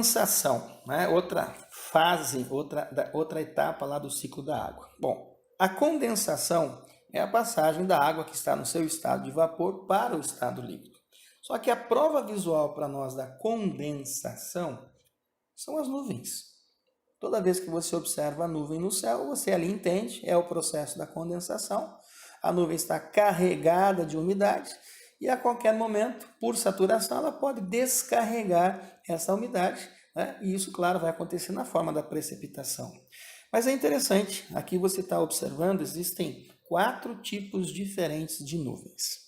condensação, né? Outra fase, outra etapa lá do ciclo da água. Bom, a condensação é a passagem da água que está no seu estado de vapor para o estado líquido. Só que a prova visual para nós da condensação são as nuvens. Toda vez que você observa a nuvem no céu, você ali entende, é o processo da condensação. A nuvem está carregada de umidade e a qualquer momento, por saturação, ela pode descarregar essa umidade, né? E isso, claro, vai acontecer na forma da precipitação. Mas é interessante, aqui você está observando, existem 4 tipos diferentes de nuvens.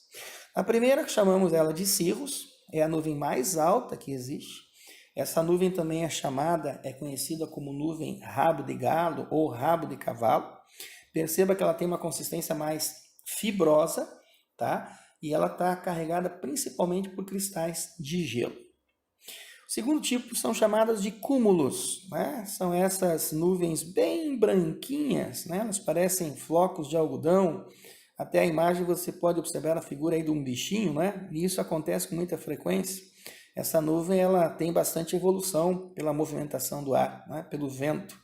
A primeira, que chamamos ela de cirrus, é a nuvem mais alta que existe. Essa nuvem também é conhecida como nuvem rabo de galo ou rabo de cavalo. Perceba que ela tem uma consistência mais fibrosa, tá? E ela está carregada principalmente por cristais de gelo. O segundo tipo são chamadas de cúmulos, né? São essas nuvens bem branquinhas, né? Elas parecem flocos de algodão. Até a imagem você pode observar a figura aí de um bichinho, né? E isso acontece com muita frequência. Essa nuvem ela tem bastante evolução pela movimentação do ar, né? Pelo vento.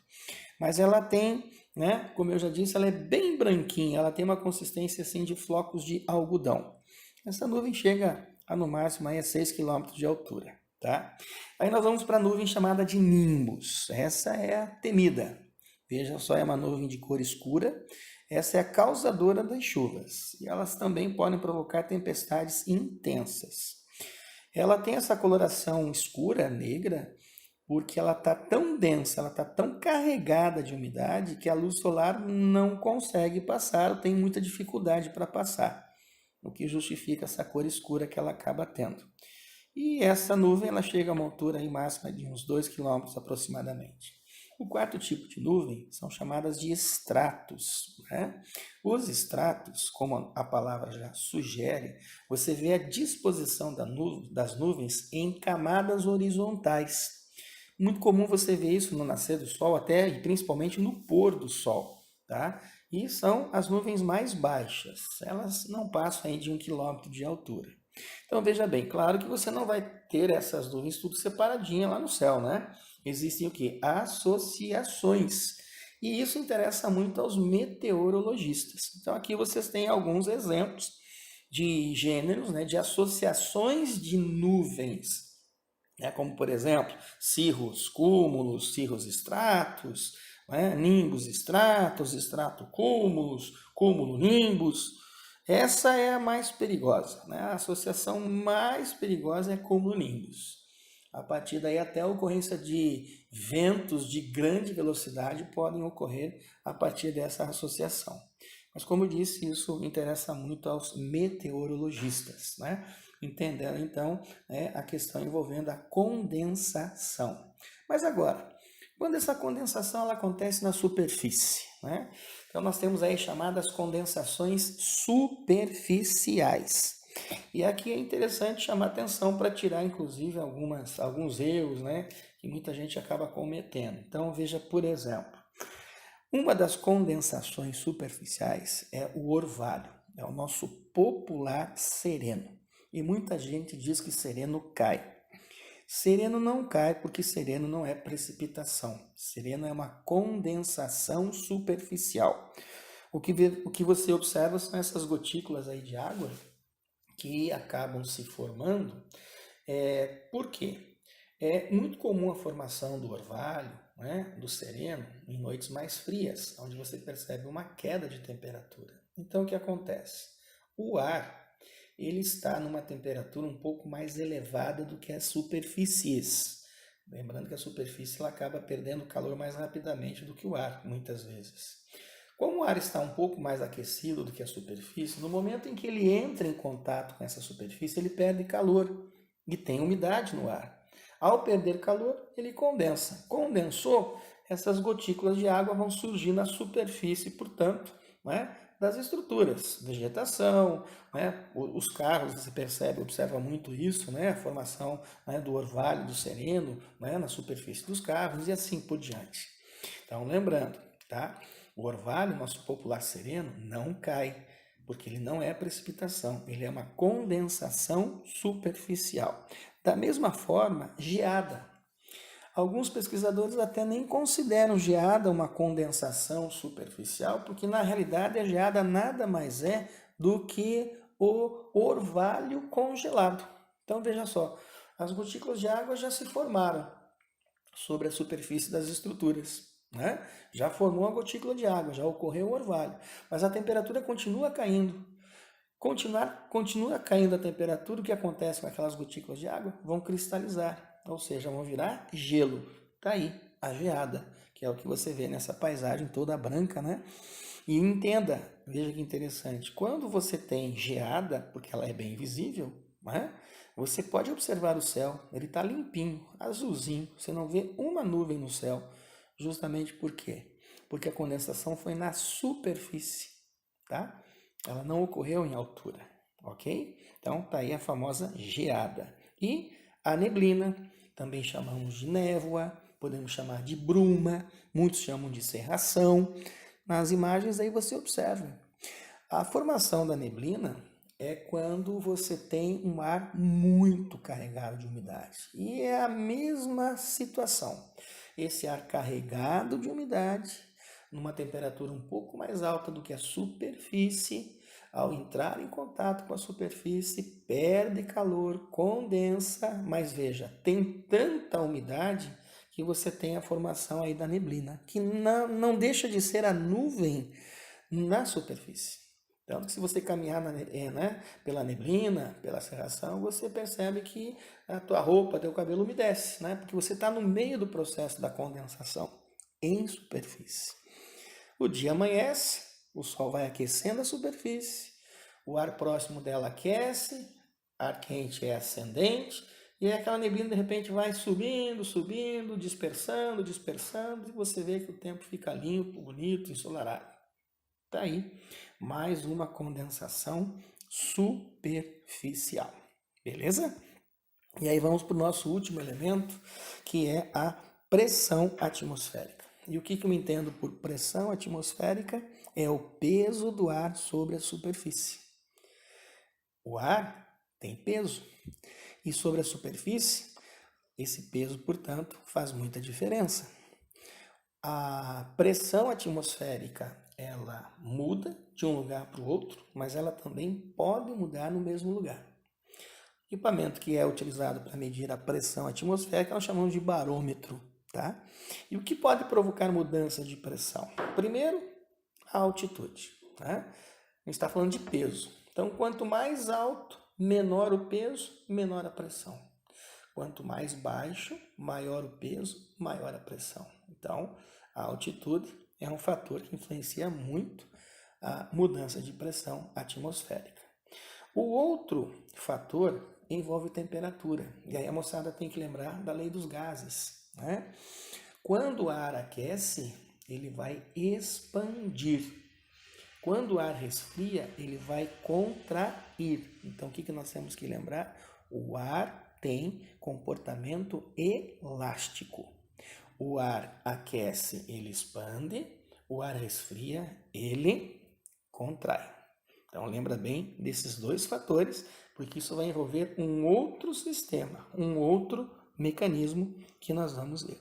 Mas ela tem, né? Como eu já disse, ela é bem branquinha, ela tem uma consistência assim de flocos de algodão. Essa nuvem chega a no máximo aí a 6 km de altura, tá? Aí nós vamos para a nuvem chamada de nimbus. Essa é a temida. Veja só, é uma nuvem de cor escura. Essa é a causadora das chuvas. E elas também podem provocar tempestades intensas. Ela tem essa coloração escura, negra, porque ela está tão densa, ela está tão carregada de umidade que a luz solar não consegue passar, ou tem muita dificuldade para passar, o que justifica essa cor escura que ela acaba tendo. E essa nuvem ela chega a uma altura aí máxima de uns 2 km aproximadamente. O quarto tipo de nuvem são chamadas de estratos, né? Os estratos, como a palavra já sugere, você vê a disposição das nuvens em camadas horizontais. Muito comum você ver isso no nascer do sol, até e principalmente no pôr do sol, tá? E são as nuvens mais baixas, elas não passam aí de 1 km de altura. Então veja bem, claro que você não vai ter essas nuvens tudo separadinha lá no céu, né? Existem o quê? Associações. E isso interessa muito aos meteorologistas. Então aqui vocês têm alguns exemplos de gêneros, né, de associações de nuvens, né, como por exemplo, cirrus cúmulos, cirrus estratos, né, nimbus estratos, estrato cúmulos, cúmulo nimbus. Essa é a mais perigosa, né? A associação mais perigosa é cumulonimbus. A partir daí até a ocorrência de ventos de grande velocidade podem ocorrer a partir dessa associação. Mas como eu disse, isso interessa muito aos meteorologistas, né? Entendendo então a questão envolvendo a condensação. Mas agora, quando essa condensação ela acontece na superfície, né? Então nós temos aí chamadas condensações superficiais. E aqui é interessante chamar atenção para tirar, inclusive, alguns erros, né, que muita gente acaba cometendo. Então veja, por exemplo, uma das condensações superficiais é o orvalho, é o nosso popular sereno. E muita gente diz que sereno cai. Sereno não cai porque sereno não é precipitação. Sereno é uma condensação superficial. O que você observa são essas gotículas aí de água que acabam se formando. Por quê? É muito comum a formação do orvalho, né, do sereno, em noites mais frias, onde você percebe uma queda de temperatura. Então, o que acontece? O ar ele está numa temperatura um pouco mais elevada do que as superfícies. Lembrando que a superfície ela acaba perdendo calor mais rapidamente do que o ar, muitas vezes. Como o ar está um pouco mais aquecido do que a superfície, no momento em que ele entra em contato com essa superfície, ele perde calor e tem umidade no ar. Ao perder calor, ele condensa. Condensou, essas gotículas de água vão surgir na superfície, portanto, né, das estruturas, vegetação, né, os carros, você observa muito isso, né, a formação, né, do orvalho, do sereno, né, na superfície dos carros e assim por diante. Então, lembrando, tá? O orvalho, nosso popular sereno, não cai, porque ele não é precipitação, ele é uma condensação superficial. Da mesma forma, geada. Alguns pesquisadores até nem consideram geada uma condensação superficial, porque na realidade a geada nada mais é do que o orvalho congelado. Então veja só, as gotículas de água já se formaram sobre a superfície das estruturas, né? Já formou a gotícula de água, já ocorreu o orvalho, mas a temperatura continua caindo. Continua caindo a temperatura, o que acontece com aquelas gotículas de água? Vão cristalizar, ou seja, vão virar gelo. Está aí a geada, que é o que você vê nessa paisagem toda branca, né? E entenda, veja que interessante, quando você tem geada, porque ela é bem visível, né? Você pode observar o céu, ele está limpinho, azulzinho, você não vê uma nuvem no céu, justamente por quê? Porque a condensação foi na superfície, tá? Ela não ocorreu em altura, ok? Então, tá aí a famosa geada. E a neblina, também chamamos de névoa, podemos chamar de bruma, muitos chamam de cerração. Nas imagens aí você observa. A formação da neblina é quando você tem um ar muito carregado de umidade. E é a mesma situação. Esse ar carregado de umidade, numa temperatura um pouco mais alta do que a superfície, ao entrar em contato com a superfície, perde calor, condensa, mas veja, tem tanta umidade que você tem a formação aí da neblina, que não deixa de ser a nuvem na superfície. Então, se você caminhar pela neblina, pela cerração, você percebe que a tua roupa, teu cabelo umedece, né? Porque você está no meio do processo da condensação em superfície. O dia amanhece, o sol vai aquecendo a superfície, o ar próximo dela aquece, ar quente é ascendente, e aí aquela neblina de repente vai subindo, subindo, dispersando, dispersando, e você vê que o tempo fica limpo, bonito, ensolarado. Está aí mais uma condensação superficial, beleza? E aí vamos para o nosso último elemento, que é a pressão atmosférica. E o que eu entendo por pressão atmosférica? É o peso do ar sobre a superfície. O ar tem peso. E sobre a superfície, esse peso, portanto, faz muita diferença. A pressão atmosférica, ela muda de um lugar para o outro, mas ela também pode mudar no mesmo lugar. O equipamento que é utilizado para medir a pressão atmosférica nós chamamos de barômetro, tá? E o que pode provocar mudança de pressão? Primeiro, a altitude, né? A gente está falando de peso. Então, quanto mais alto, menor o peso, menor a pressão. Quanto mais baixo, maior o peso, maior a pressão. Então, a altitude é um fator que influencia muito a mudança de pressão atmosférica. O outro fator envolve temperatura. E aí a moçada tem que lembrar da lei dos gases, né? Quando o ar aquece, ele vai expandir. Quando o ar resfria, ele vai contrair. Então, o que nós temos que lembrar? O ar tem comportamento elástico. O ar aquece, ele expande. O ar resfria, ele contrai. Então, lembra bem desses dois fatores, porque isso vai envolver um outro sistema, um outro mecanismo que nós vamos ver.